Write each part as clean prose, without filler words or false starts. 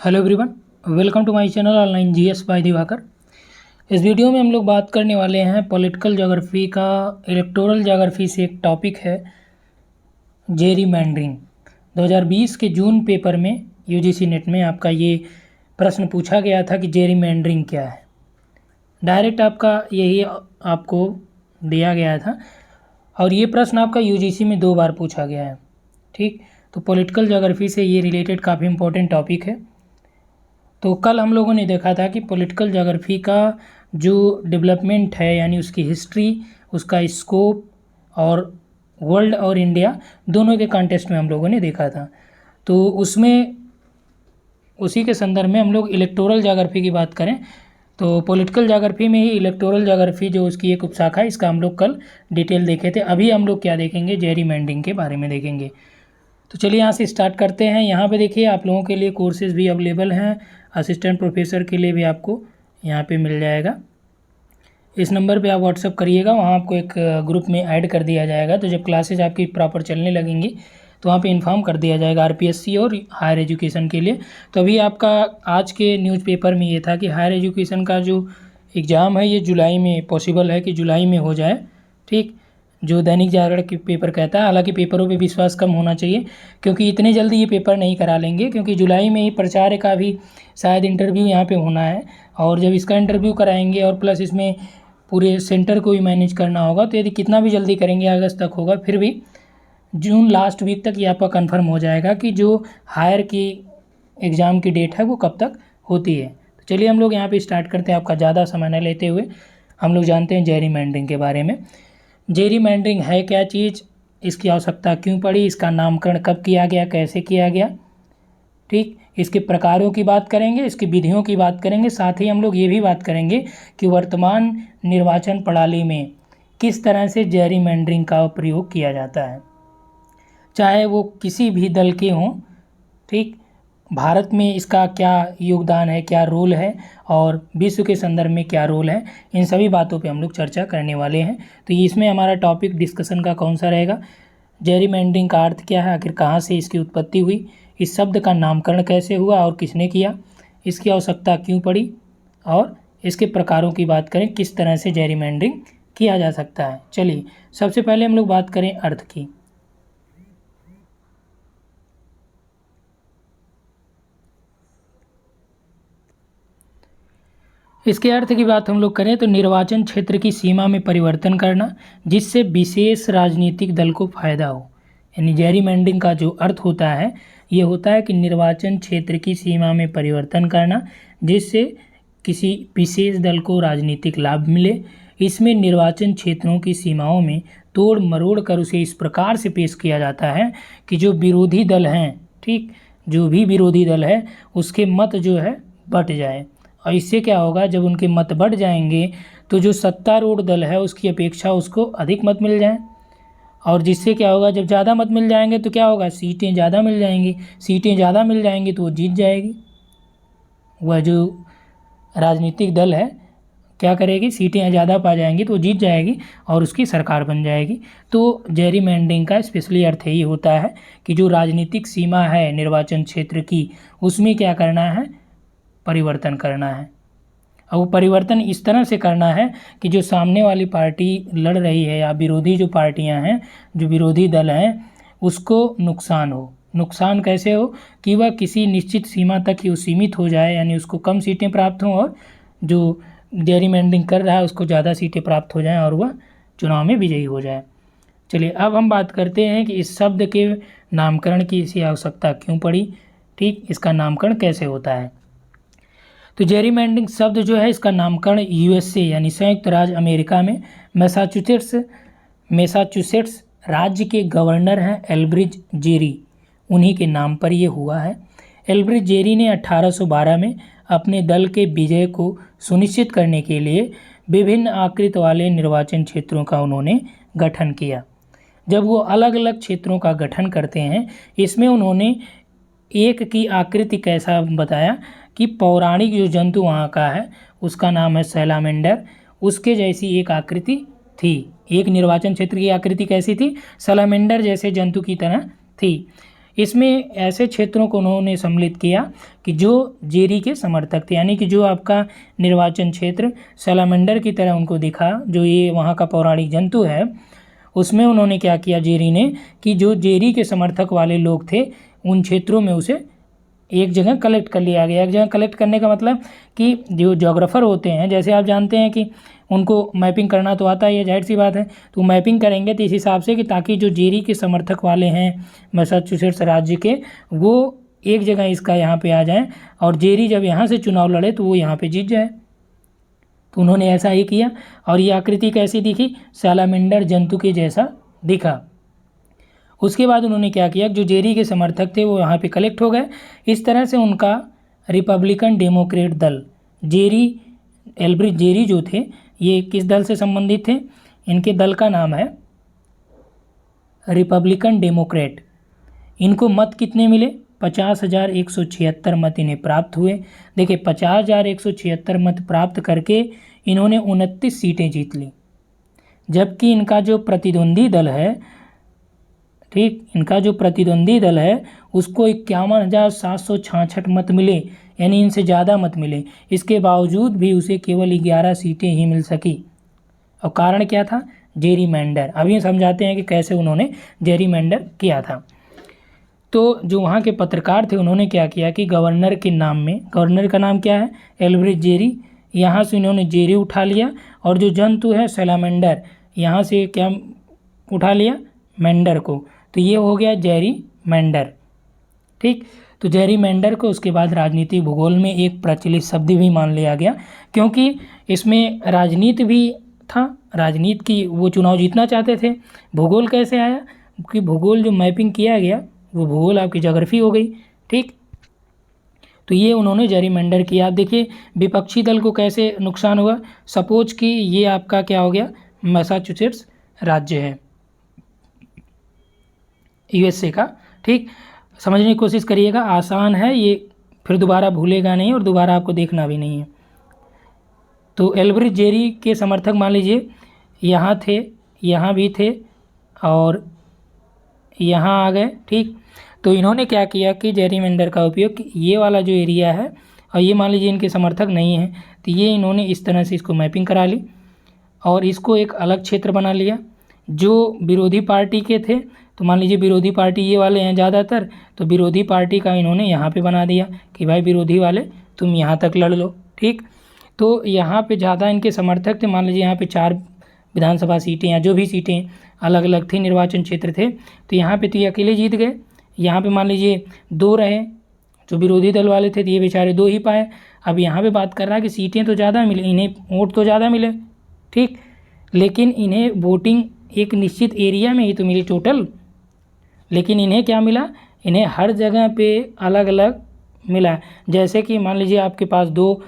Hello everyone, welcome to my channel online GS by Diwakar. इस video में हम लोग बात करने वाले हैं पॉलिटिकल ज्योग्राफी का। इलेक्टोरल ज्योग्राफी से एक टॉपिक है जेरीमैंडरिंग। 2020 के जून पेपर में यूजीसी नेट में आपका ये प्रश्न पूछा गया था कि जेरीमैंडरिंग क्या है। डायरेक्ट आपका यही आपको दिया गया था और ये प्रश्न आपका यूजीसी में 2 बार पूछा गया है। ठीक, तो पॉलिटिकल ज्योग्राफी से ये रिलेटेड काफ़ी इंपॉर्टेंट टॉपिक है। तो कल हम लोगों ने देखा था कि पॉलिटिकल ज्योग्राफी का जो डेवलपमेंट है, यानी उसकी हिस्ट्री, उसका स्कोप और वर्ल्ड और इंडिया दोनों के कॉन्टेक्स्ट में हम लोगों ने देखा था। तो उसमें उसी के संदर्भ में हम लोग इलेक्टोरल ज्योग्राफी की बात करें तो पॉलिटिकल ज्योग्राफी में ही इलेक्टोरल ज्योग्राफी जो उसकी एक उपशाखा है, इसका हम लोग कल डिटेल देखे थे। अभी हम लोग क्या देखेंगे, जेरीमैंडरिंग के बारे में देखेंगे। तो चलिए यहाँ से स्टार्ट करते हैं। यहाँ पे देखिए आप लोगों के लिए कोर्सेज़ भी अवेलेबल हैं। असिस्टेंट प्रोफेसर के लिए भी आपको यहाँ पे मिल जाएगा। इस नंबर पे आप व्हाट्सअप करिएगा, वहाँ आपको एक ग्रुप में ऐड कर दिया जाएगा। तो जब क्लासेज आपकी प्रॉपर चलने लगेंगी तो वहाँ पे इन्फॉर्म कर दिया जाएगा आरपीएससी और हायर एजुकेशन के लिए। तो अभी आपका आज के न्यूज़पेपर में ये था कि हायर एजुकेशन का जो एग्ज़ाम है ये जुलाई में पॉसिबल है कि जुलाई में हो जाए। ठीक, जो दैनिक जागरण के पेपर कहता है। हालांकि पेपरों पे विश्वास कम होना चाहिए, क्योंकि इतने जल्दी ये पेपर नहीं करा लेंगे, क्योंकि जुलाई में ही प्रचार का भी शायद इंटरव्यू यहाँ पे होना है। और जब इसका इंटरव्यू कराएंगे और प्लस इसमें पूरे सेंटर को भी मैनेज करना होगा, तो यदि कितना भी जल्दी करेंगे अगस्त तक होगा, फिर भी जून लास्ट वीक तक ये आपका कन्फर्म हो जाएगा कि जो हायर की एग्ज़ाम की डेट है वो कब तक होती है। तो चलिए हम लोग यहाँ पे स्टार्ट करते हैं। आपका ज़्यादा समय न लेते हुए हम लोग जानते हैं जेरीमैंडरिंग के बारे में। जेरीमैंडरिंग है क्या चीज़, इसकी आवश्यकता क्यों पड़ी, इसका नामकरण कब किया गया, कैसे किया गया। ठीक, इसके प्रकारों की बात करेंगे, इसकी विधियों की बात करेंगे। साथ ही हम लोग ये भी बात करेंगे कि वर्तमान निर्वाचन प्रणाली में किस तरह से जेरीमैंडरिंग का प्रयोग किया जाता है, चाहे वो किसी भी दल के हों। ठीक, भारत में इसका क्या योगदान है, क्या रोल है, और विश्व के संदर्भ में क्या रोल है, इन सभी बातों पे हम लोग चर्चा करने वाले हैं। तो इसमें हमारा टॉपिक डिस्कशन का कौन सा रहेगा, जेरीमैंडरिंग का अर्थ क्या है, आखिर कहाँ से इसकी उत्पत्ति हुई, इस शब्द का नामकरण कैसे हुआ और किसने किया, इसकी आवश्यकता क्यों पड़ी, और इसके प्रकारों की बात करें, किस तरह से जेरीमैंडरिंग किया जा सकता है। चलिए सबसे पहले हम लोग बात करें अर्थ की। इसके अर्थ की बात हम लोग करें तो निर्वाचन क्षेत्र की सीमा में परिवर्तन करना जिससे विशेष राजनीतिक दल को फायदा हो। यानी जेरीमैंडरिंग का जो अर्थ होता है ये होता है कि निर्वाचन क्षेत्र की सीमा में परिवर्तन करना जिससे किसी विशेष दल को राजनीतिक लाभ मिले। इसमें निर्वाचन क्षेत्रों की सीमाओं में तोड़ मरोड़ कर उसे इस प्रकार से पेश किया जाता है कि जो विरोधी दल हैं, ठीक, जो भी विरोधी दल है उसके मत जो है बट जाए। और इससे क्या होगा, जब उनके मत बढ़ जाएंगे तो जो सत्तारूढ़ दल है उसकी अपेक्षा उसको अधिक मत मिल जाएं। और जिससे क्या होगा, जब ज़्यादा मत मिल जाएंगे तो क्या होगा, सीटें ज़्यादा मिल जाएंगी। सीटें ज़्यादा मिल जाएंगी तो वो जीत जाएगी। वह जो राजनीतिक दल है क्या करेगी, सीटें ज़्यादा पा जाएंगी तो वो जीत जाएगी और उसकी सरकार बन जाएगी। तो जेरीमैंडरिंग का स्पेशली अर्थ यही होता है कि जो राजनीतिक सीमा है निर्वाचन क्षेत्र की, उसमें क्या करना है, परिवर्तन करना है। और वो परिवर्तन इस तरह से करना है कि जो सामने वाली पार्टी लड़ रही है या विरोधी जो पार्टियां हैं, जो विरोधी दल हैं, उसको नुकसान हो। नुकसान कैसे हो कि वह किसी निश्चित सीमा तक ही सीमित हो जाए, यानी उसको कम सीटें प्राप्त हों और जो जेरीमैंडरिंग कर रहा है उसको ज़्यादा सीटें प्राप्त हो जाएं और वह चुनाव में विजयी हो जाए। चलिए अब हम बात करते हैं कि इस शब्द के नामकरण की इसी आवश्यकता क्यों पड़ी। ठीक, इसका नामकरण कैसे होता है। तो जेरीमैंडरिंग शब्द जो है इसका नामकरण यूएसए यानी संयुक्त राज्य अमेरिका में मैसाचुसेट्स राज्य के गवर्नर हैं एल्ब्रिज जेरी, उन्हीं के नाम पर ये हुआ है। एल्ब्रिज जेरी ने 1812 में अपने दल के विजय को सुनिश्चित करने के लिए विभिन्न आकृति वाले निर्वाचन क्षेत्रों का उन्होंने गठन किया। जब वो अलग अलग क्षेत्रों का गठन करते हैं, इसमें उन्होंने एक की आकृति कैसा बताया कि पौराणिक जो जंतु वहाँ का है उसका नाम है सैलामेंडर, उसके जैसी एक आकृति थी। एक निर्वाचन क्षेत्र की आकृति कैसी थी, सैलामेंडर जैसे जंतु की तरह थी। इसमें ऐसे क्षेत्रों को उन्होंने सम्मिलित किया कि जो जेरी के समर्थक थे, यानी कि जो आपका निर्वाचन क्षेत्र सैलामेंडर की तरह उनको दिखा, जो ये वहाँ का पौराणिक जंतु है, उसमें उन्होंने क्या किया जेरी ने कि जो जेरी के समर्थक वाले लोग थे उन क्षेत्रों में उसे एक जगह कलेक्ट कर लिया गया। एक जगह कलेक्ट करने का मतलब कि जो जोग्राफर होते हैं, जैसे आप जानते हैं कि उनको मैपिंग करना तो आता ही है, जाहिर सी बात है, तो मैपिंग करेंगे तो इस हिसाब से कि ताकि जो जेरी के समर्थक वाले हैं मैसाचुसेट्स राज्य के, वो एक जगह इसका यहाँ पे आ जाएं और जेरी जब यहाँ से चुनाव लड़े तो वो यहाँ पे जीत जाए। तो उन्होंने ऐसा ही किया और ये आकृति कैसी दिखी, सैलामेंडर जंतु के जैसा दिखा। उसके बाद उन्होंने क्या किया, जो जेरी के समर्थक थे वो यहाँ पे कलेक्ट हो गए। इस तरह से उनका रिपब्लिकन डेमोक्रेट दल, जेरी एल्ब्रिज जेरी जो थे ये किस दल से संबंधित थे, इनके दल का नाम है रिपब्लिकन डेमोक्रेट। इनको मत कितने मिले, 50,176 मत इन्हें प्राप्त हुए। देखिए 50,176 मत प्राप्त करके इन्होंने 29 सीटें जीत ली, जबकि इनका जो प्रतिद्वंदी दल है, ठीक, इनका जो प्रतिद्वंदी दल है उसको 51,766 मत मिले, यानी इनसे ज़्यादा मत मिले। इसके बावजूद भी उसे केवल 11 सीटें ही मिल सकी। और कारण क्या था, जेरीमैंडर। अभी समझाते हैं कि कैसे उन्होंने जेरीमैंडर किया था। तो जो वहाँ के पत्रकार थे उन्होंने क्या किया कि गवर्नर के नाम में, गवर्नर का नाम क्या है, एल्ब्रिज जेरी, यहाँ से इन्होंने जेरी उठा लिया और जो जंतु है सैलामेंडर, यहाँ से क्या उठा लिया, मेंडर को, तो ये हो गया जेरीमैंडर। ठीक, तो जेरीमैंडर को उसके बाद राजनीतिक भूगोल में एक प्रचलित शब्द भी मान लिया गया, क्योंकि इसमें राजनीति भी था, राजनीति की वो चुनाव जीतना चाहते थे। भूगोल कैसे आया, कि भूगोल जो मैपिंग किया गया वो भूगोल आपकी ज्योग्राफी हो गई। ठीक, तो ये उन्होंने जेरीमैंडर किया। आप देखिए विपक्षी दल को कैसे नुकसान हुआ। सपोज कि ये आपका क्या हो गया, मैसाचुसेट्स राज्य है यूएसए का। ठीक, समझने की कोशिश करिएगा, आसान है ये, फिर दोबारा भूलेगा नहीं और दोबारा आपको देखना भी नहीं है। तो एल्ब्रिज जेरी के समर्थक मान लीजिए यहाँ थे, यहाँ भी थे और यहाँ आ गए। ठीक, तो इन्होंने क्या किया कि जेरीमैंडर का उपयोग, ये वाला जो एरिया है और ये मान लीजिए इनके समर्थक नहीं हैं, तो ये इन्होंने इस तरह से इसको मैपिंग करा ली और इसको एक अलग क्षेत्र बना लिया। जो विरोधी पार्टी के थे, तो मान लीजिए विरोधी पार्टी ये वाले हैं ज़्यादातर, तो विरोधी पार्टी का इन्होंने यहाँ पे बना दिया कि भाई विरोधी वाले तुम यहाँ तक लड़ लो। ठीक, तो यहाँ पे ज़्यादा इनके समर्थक थे, मान लीजिए यहाँ पे 4 विधानसभा सीटें या जो भी सीटें अलग अलग थी, निर्वाचन क्षेत्र थे, तो यहाँ पे तो ये अकेले जीत गए। यहाँ पे मान लीजिए 2 रहे, जो विरोधी दल वाले थे तो ये बेचारे 2 ही पाए। अब यहाँ पे बात कर रहा है कि सीटें तो ज़्यादा मिले, इन्हें वोट तो ज़्यादा मिले, ठीक, लेकिन इन्हें वोटिंग एक निश्चित एरिया में ही तो मिली टोटल, लेकिन इन्हें क्या मिला, इन्हें हर जगह पे अलग अलग मिला। जैसे कि मान लीजिए आपके पास 2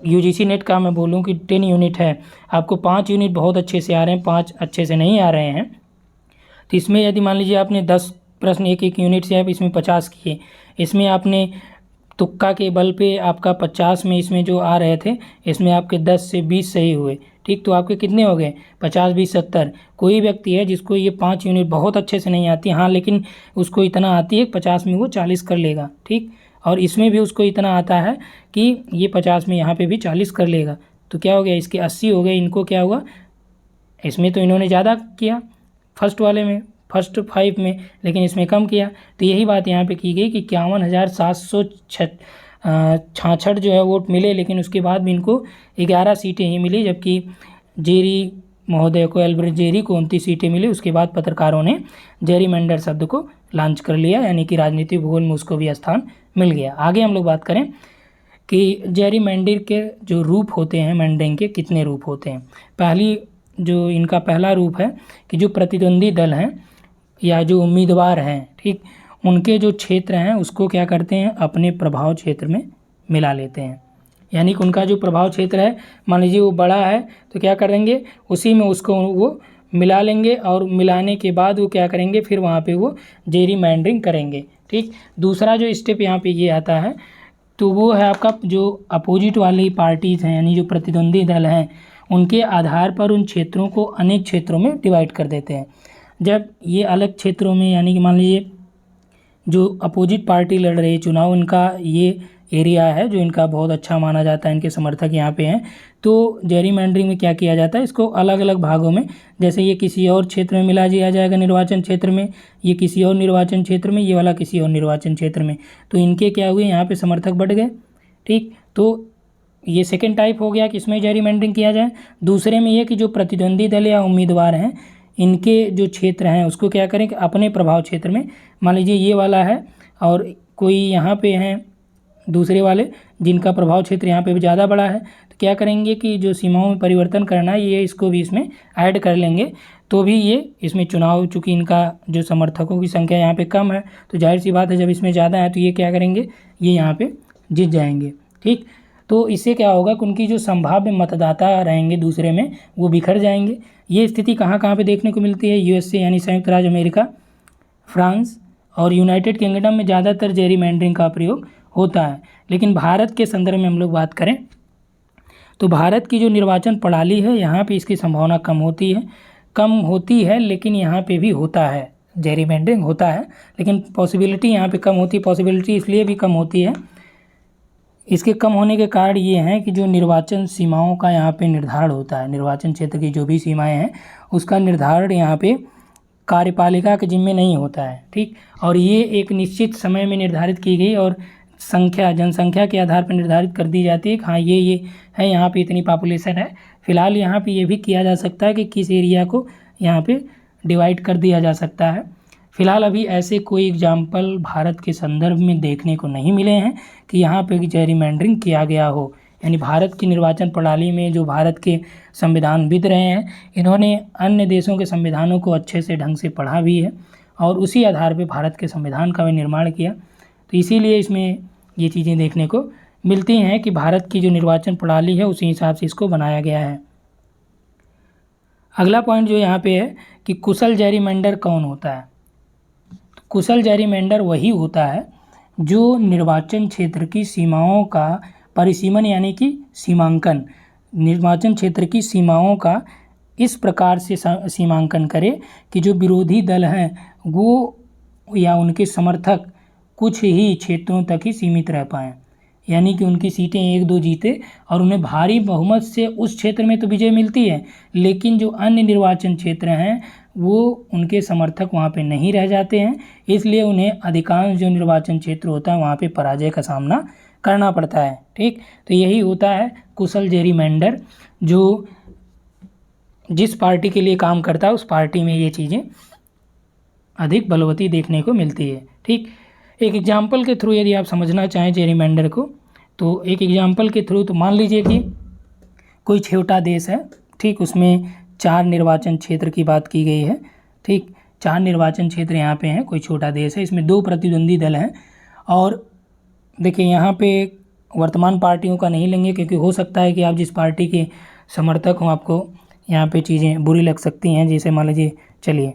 यूजीसी नेट का मैं बोलूँ कि 10 यूनिट है, आपको 5 यूनिट बहुत अच्छे से आ रहे हैं, 5 अच्छे से नहीं आ रहे हैं, तो इसमें यदि मान लीजिए आपने 10 प्रश्न एक यूनिट से आप इसमें 50 किए, इसमें आपने तुक्का के बल पे आपका 50 में इसमें जो आ रहे थे, इसमें आपके 10 से 20 सही हुए। ठीक, तो आपके कितने हो गए, 50 20 70। कोई व्यक्ति है जिसको ये 5 यूनिट बहुत अच्छे से नहीं आती, हाँ, लेकिन उसको इतना आती है 50 में वो 40 कर लेगा। ठीक, और इसमें भी उसको इतना आता है कि ये 50 में यहाँ पे भी 40 कर लेगा, तो क्या हो गया, इसके 80 हो गए। इनको क्या हुआ, इसमें तो इन्होंने ज़्यादा किया फर्स्ट वाले में, फर्स्ट 5 में, लेकिन इसमें कम किया। तो यही बात यहाँ पे की गई कि 51,766 जो है वोट मिले, लेकिन उसके बाद भी इनको 11 सीटें ही मिली, जबकि जेरी महोदय को, एल्ब्रिज जेरी को 29 सीटें मिली। उसके बाद पत्रकारों ने जेरीमैंडर शब्द को लॉन्च कर लिया, यानी कि राजनीतिक भूगोल में उसको भी स्थान मिल गया। आगे हम लोग बात करें कि जेरीमैंडर के जो रूप होते हैं, मैंडरिंग के कितने रूप होते हैं। पहली जो इनका पहला रूप है कि जो प्रतिद्वंदी दल हैं या जो उम्मीदवार हैं, ठीक, उनके जो क्षेत्र हैं उसको क्या करते हैं, अपने प्रभाव क्षेत्र में मिला लेते हैं। यानी कि उनका जो प्रभाव क्षेत्र है, मान लीजिए वो बड़ा है, तो क्या करेंगे, उसी में उसको वो मिला लेंगे और मिलाने के बाद वो क्या करेंगे, फिर वहाँ पे वो जेरीमैंडरिंग करेंगे। ठीक, दूसरा जो स्टेप यहाँ पे ये आता है, तो वो है आपका जो अपोजिट वाली पार्टीज़ हैं, यानी जो प्रतिद्वंदी दल हैं, उनके आधार पर उन क्षेत्रों को अनेक क्षेत्रों में डिवाइड कर देते हैं। जब ये अलग क्षेत्रों में, यानी कि मान लीजिए जो अपोजिट पार्टी लड़ रही है चुनाव, इनका ये एरिया है जो इनका बहुत अच्छा माना जाता है, इनके समर्थक यहाँ पे हैं। तो जेरीमैंडरिंग में क्या किया जाता है, इसको अलग अलग भागों में, जैसे ये किसी और क्षेत्र में मिला दिया जाएगा निर्वाचन क्षेत्र में, ये किसी और निर्वाचन क्षेत्र में, ये वाला किसी और निर्वाचन क्षेत्र में, तो इनके क्या हुए यहाँ पे समर्थक बढ़ गए। ठीक, तो ये सेकेंड टाइप हो गया कि इसमें जेरीमैंडरिंग किया जाए। दूसरे में ये कि जो प्रतिद्वंदी दल या उम्मीदवार हैं, इनके जो क्षेत्र हैं उसको क्या करें कि अपने प्रभाव क्षेत्र में, मान लीजिए ये वाला है और कोई यहाँ पे हैं दूसरे वाले जिनका प्रभाव क्षेत्र यहाँ पे भी ज़्यादा बड़ा है, तो क्या करेंगे कि जो सीमाओं में परिवर्तन करना है ये इसको भी इसमें ऐड कर लेंगे, तो भी ये इसमें चुनाव, चूँकि इनका जो समर्थकों की संख्या यहाँ पे कम है तो जाहिर सी बात है जब इसमें ज़्यादा है तो ये क्या करेंगे, ये यहाँ पे जीत जाएंगे। ठीक, तो इससे क्या होगा कि उनकी जो संभाव्य मतदाता रहेंगे दूसरे में वो बिखर जाएंगे। ये स्थिति कहाँ कहाँ पे देखने को मिलती है, यूएसए यानी संयुक्त राज्य अमेरिका, फ्रांस और यूनाइटेड किंगडम में ज़्यादातर जेरीमैंडरिंग का प्रयोग होता है। लेकिन भारत के संदर्भ में हम लोग बात करें तो भारत की जो निर्वाचन प्रणाली है यहाँ पे इसकी संभावना कम होती है, लेकिन यहाँ पे भी होता है जेरीमैंडरिंग होता है, लेकिन पॉसिबिलिटी यहाँ पे कम होती है। पॉसिबिलिटी इसलिए भी कम होती है, इसके कम होने के कारण ये हैं कि जो निर्वाचन सीमाओं का यहाँ पे निर्धारण होता है, निर्वाचन क्षेत्र की जो भी सीमाएं हैं उसका निर्धारण यहाँ पे कार्यपालिका के जिम्मे नहीं होता है। ठीक, और ये एक निश्चित समय में निर्धारित की गई और जनसंख्या के आधार पर निर्धारित कर दी जाती है कि हाँ ये है, यहाँ पे इतनी पॉपुलेशन है। फिलहाल यहाँ पे ये भी किया जा सकता है कि किस एरिया को यहाँ पे डिवाइड कर दिया जा सकता है। फिलहाल अभी ऐसे कोई एग्जाम्पल भारत के संदर्भ में देखने को नहीं मिले हैं कि यहाँ पे जेरीमैंडरिंग किया गया हो। यानी भारत की निर्वाचन प्रणाली में जो भारत के संविधानविद रहे हैं, इन्होंने अन्य देशों के संविधानों को अच्छे से ढंग से पढ़ा भी है और उसी आधार पे भारत के संविधान का भी निर्माण किया। तो इसीलिए इसमें ये चीज़ें देखने को मिलती हैं कि भारत की जो निर्वाचन प्रणाली है उसी हिसाब से इसको बनाया गया है। अगला पॉइंट जो यहाँ पे है कि कुशल जेरीमैंडर कौन होता है। तो कुशल जेरीमैंडर वही होता है जो निर्वाचन क्षेत्र की सीमाओं का परिसीमन यानी कि सीमांकन, निर्वाचन क्षेत्र की सीमाओं का इस प्रकार से सीमांकन करे कि जो विरोधी दल हैं वो या उनके समर्थक कुछ ही क्षेत्रों तक ही सीमित रह पाएँ, यानी कि उनकी सीटें 1-2 जीते और उन्हें भारी बहुमत से उस क्षेत्र में तो विजय मिलती है, लेकिन जो अन्य निर्वाचन क्षेत्र हैं वो उनके समर्थक वहाँ पे नहीं रह जाते हैं, इसलिए उन्हें अधिकांश जो निर्वाचन क्षेत्र होता है वहाँ पे पराजय का सामना करना पड़ता है। ठीक, तो यही होता है कुशल जेरीमैंडर, जो जिस पार्टी के लिए काम करता है उस पार्टी में ये चीज़ें अधिक बलवती देखने को मिलती है। ठीक, एक एग्जाम्पल के थ्रू यदि आप समझना चाहें जेरीमैंडर को, तो एक एग्जाम्पल के थ्रू, तो मान लीजिए कि कोई छोटा देश है, ठीक, उसमें 4 निर्वाचन क्षेत्र की बात की गई है। ठीक, 4 निर्वाचन क्षेत्र यहाँ पे हैं, कोई छोटा देश है, इसमें 2 प्रतिद्वंदी दल हैं। और देखिए यहाँ पे वर्तमान पार्टियों का नहीं लेंगे क्योंकि हो सकता है कि आप जिस पार्टी के समर्थक हों आपको यहाँ पे चीज़ें बुरी लग सकती हैं। जैसे मान लीजिए, चलिए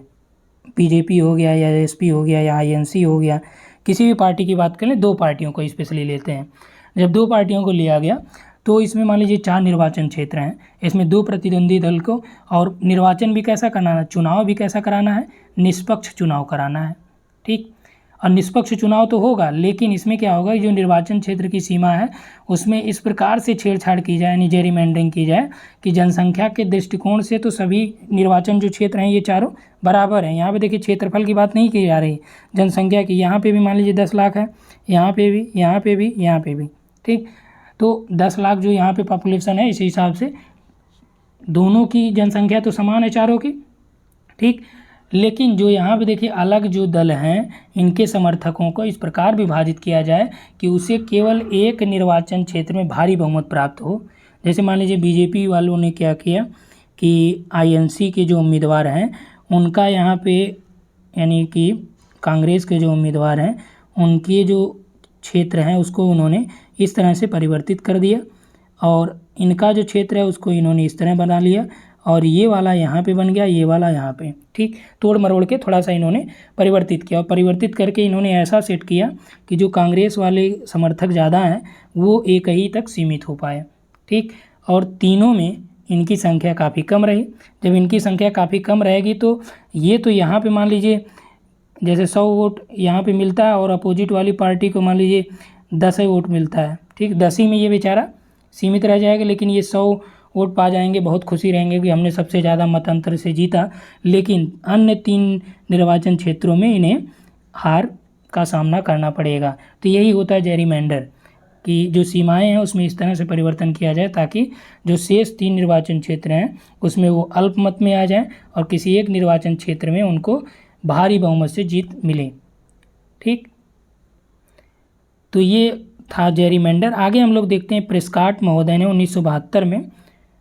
बीजेपी हो गया या एसपी हो गया या आईएनसी हो गया, किसी भी पार्टी की बात करें, 2 पार्टियों को स्पेशली लेते हैं। जब 2 पार्टियों को लिया गया तो इसमें मान लीजिए 4 निर्वाचन क्षेत्र हैं, इसमें 2 प्रतिद्वंदी दल को, और निर्वाचन भी कैसा कराना है, चुनाव भी कैसा कराना है, निष्पक्ष चुनाव कराना है। ठीक, और निष्पक्ष चुनाव तो होगा, लेकिन इसमें क्या होगा, जो निर्वाचन क्षेत्र की सीमा है उसमें इस प्रकार से छेड़छाड़ की जाए, यानी जेरीमैंडरिंग की जाए कि जनसंख्या के दृष्टिकोण से तो सभी निर्वाचन जो क्षेत्र हैं ये चारों बराबर हैं। यहाँ पे देखिए क्षेत्रफल की बात नहीं की जा रही, जनसंख्या की। यहाँ पे भी मान लीजिए 10 लाख है, यहाँ पे भी, यहाँ पे भी, यहाँ पे भी। ठीक, तो 10 लाख जो यहाँ पे पॉपुलेशन है, इस हिसाब से दोनों की जनसंख्या तो समान है चारों की। ठीक, लेकिन जो यहाँ पे देखिए अलग जो दल हैं, इनके समर्थकों को इस प्रकार विभाजित किया जाए कि उसे केवल एक निर्वाचन क्षेत्र में भारी बहुमत प्राप्त हो। जैसे मान लीजिए बीजेपी वालों ने क्या किया कि आईएनसी के जो उम्मीदवार हैं उनका यहाँ पे, यानी कि कांग्रेस के जो उम्मीदवार हैं उनके जो क्षेत्र हैं उसको उन्होंने इस तरह से परिवर्तित कर दिया, और इनका जो क्षेत्र है उसको इन्होंने इस तरह बना लिया, और ये वाला यहाँ पे बन गया, ये वाला यहाँ पे। ठीक, तोड़ मरोड़ के थोड़ा सा इन्होंने परिवर्तित किया, और परिवर्तित करके इन्होंने ऐसा सेट किया कि जो कांग्रेस वाले समर्थक ज़्यादा हैं वो एक ही तक सीमित हो पाए। ठीक, और तीनों में इनकी संख्या काफ़ी कम रही। जब इनकी संख्या काफ़ी कम रहेगी तो ये तो यहाँ पे मान लीजिए जैसे 100 वोट यहाँ पे मिलता है और अपोजिट वाली पार्टी को मान लीजिए 10 ही वोट मिलता है, ठीक, 10 ही में ये बेचारा सीमित रह जाएगा, लेकिन ये 100 वोट पा जाएंगे, बहुत खुशी रहेंगे कि हमने सबसे ज़्यादा मतांतर से जीता। लेकिन अन्य 3 निर्वाचन क्षेत्रों में इन्हें हार का सामना करना पड़ेगा। तो यही होता है जेरीमैंडर, कि जो सीमाएं हैं उसमें इस तरह से परिवर्तन किया जाए ताकि जो शेष 3 निर्वाचन क्षेत्र हैं उसमें वो अल्पमत में आ जाएं और किसी एक निर्वाचन क्षेत्र में उनको भारी बहुमत से जीत मिले, ठीक। तो ये था जेरीमैंडर। आगे हम लोग देखते हैं प्रेस्कॉट महोदय ने 1972 में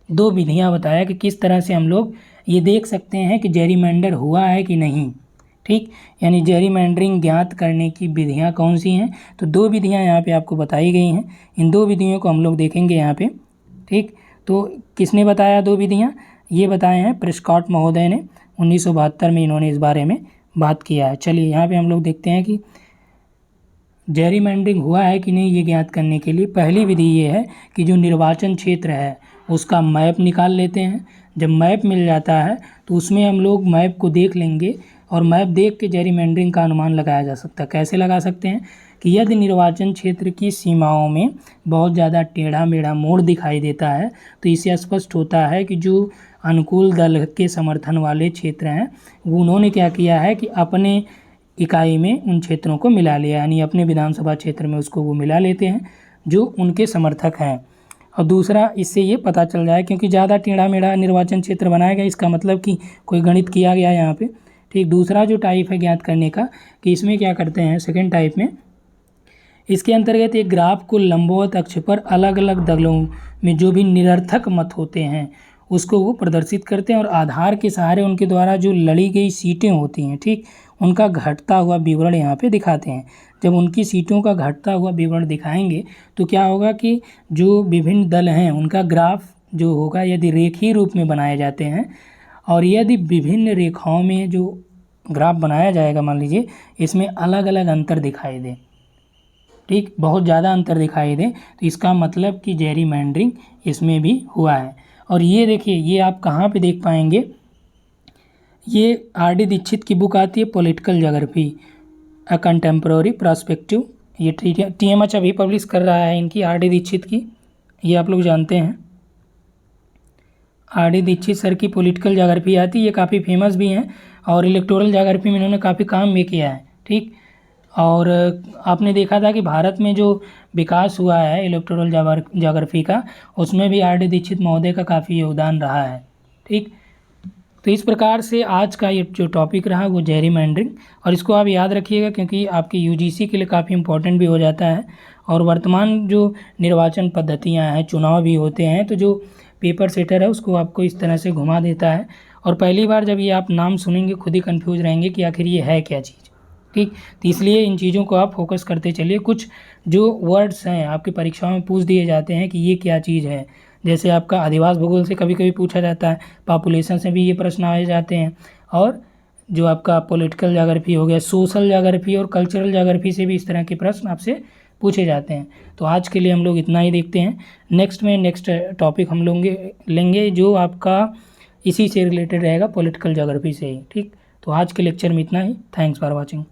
2 विधियां बताया कि किस तरह से हम लोग ये देख सकते हैं कि जेरीमैंडर हुआ है कि नहीं, ठीक, यानी जेरीमैंडरिंग ज्ञात करने की विधियां कौन सी हैं। तो 2 विधियां यहाँ पे आपको बताई गई हैं, इन 2 विधियों को हम लोग देखेंगे यहाँ पे, ठीक। तो किसने बताया 2 विधियां? ये बताए हैं प्रेस्कॉट महोदय ने, 1972 में इन्होंने इस बारे में बात किया है। चलिए यहाँ पे हम लोग देखते हैं कि जेरीमैंडरिंग हुआ है कि नहीं ये ज्ञात करने के लिए पहली विधि ये है कि जो निर्वाचन क्षेत्र है उसका मैप निकाल लेते हैं। जब मैप मिल जाता है तो उसमें हम लोग मैप को देख लेंगे और मैप देख के जेरीमैंडरिंग का अनुमान लगाया जा सकता है। कैसे लगा सकते हैं कि यदि निर्वाचन क्षेत्र की सीमाओं में बहुत ज़्यादा टेढ़ा मेढ़ा मोड़ दिखाई देता है तो इससे स्पष्ट होता है कि जो अनुकूल दल के समर्थन वाले क्षेत्र हैं वो उन्होंने क्या किया है कि अपने इकाई में उन क्षेत्रों को मिला लिया, यानी अपने विधानसभा क्षेत्र में उसको वो मिला लेते हैं जो उनके समर्थक हैं। और दूसरा, इससे ये पता चल जाए क्योंकि ज़्यादा टेढ़ा मेढ़ा निर्वाचन क्षेत्र बनाया गया, इसका मतलब कि कोई गणित किया गया यहाँ पे, ठीक। दूसरा जो टाइप है ज्ञात करने का कि इसमें क्या करते हैं, सेकेंड टाइप में इसके अंतर्गत एक ग्राफ को लंबवत अक्ष पर अलग अलग दलों में जो भी निरर्थक मत होते हैं उसको वो प्रदर्शित करते हैं और आधार के सहारे उनके द्वारा जो लड़ी गई सीटें होती हैं, ठीक, उनका घटता हुआ विवरण यहाँ पे दिखाते हैं। जब उनकी सीटों का घटता हुआ विवरण दिखाएंगे तो क्या होगा कि जो विभिन्न दल हैं उनका ग्राफ जो होगा यदि रेखीय रूप में बनाए जाते हैं और यदि विभिन्न रेखाओं में जो ग्राफ बनाया जाएगा, मान लीजिए इसमें अलग अलग अंतर दिखाई दे, ठीक, बहुत ज़्यादा अंतर दिखाई दे, तो इसका मतलब कि जेरीमैंडरिंग इसमें भी हुआ है। और ये देखिए, ये आप कहाँ पे देख पाएंगे, ये आर.डी. दीक्षित की बुक आती है पॉलिटिकल ज्योग्राफी अ कंटेम्प्रोरी पर्सपेक्टिव, ये TMH अभी पब्लिश कर रहा है इनकी, आर.डी. दीक्षित की, ये आप लोग जानते हैं। आर.डी. दीक्षित सर की पॉलिटिकल ज्योग्राफी आती है, ये काफ़ी फेमस भी हैं और इलेक्टोरल ज्योग्राफी में इन्होंने काफ़ी काम भी किया है, ठीक। और आपने देखा था कि भारत में जो विकास हुआ है इलेक्टोरल ज्योग्राफी का, उसमें भी आर.डी. दीक्षित महोदय का काफ़ी योगदान रहा है, ठीक। तो इस प्रकार से आज का ये जो टॉपिक रहा वो जेरीमैंडरिंग, और इसको आप याद रखिएगा क्योंकि आपके UGC के लिए काफ़ी इम्पोर्टेंट भी हो जाता है। और वर्तमान जो निर्वाचन पद्धतियाँ हैं, चुनाव भी होते हैं, तो जो पेपर सेटर है उसको आपको इस तरह से घुमा देता है और पहली बार जब ये आप नाम सुनेंगे खुद ही कंफ्यूज रहेंगे कि आखिर ये है क्या चीज़, ठीक। तो इसलिए इन चीज़ों को आप फोकस करते चलिए। कुछ जो वर्ड्स हैं आपकी परीक्षाओं में पूछ दिए जाते हैं कि ये क्या चीज़ है, जैसे आपका अधिवास भूगोल से कभी कभी पूछा जाता है, पॉपुलेशन से भी ये प्रश्न आए जाते हैं, और जो आपका पॉलिटिकल ज्योग्राफी हो गया, सोशल ज्योग्राफी और कल्चरल ज्योग्राफी से भी इस तरह के प्रश्न आपसे पूछे जाते हैं। तो आज के लिए हम लोग इतना ही देखते हैं। नेक्स्ट टॉपिक हम लोग लेंगे जो आपका इसी से रिलेटेड रहेगा, पॉलिटिकल ज्योग्राफी से ही, ठीक। तो आज के लेक्चर में इतना ही। Thanks for watching.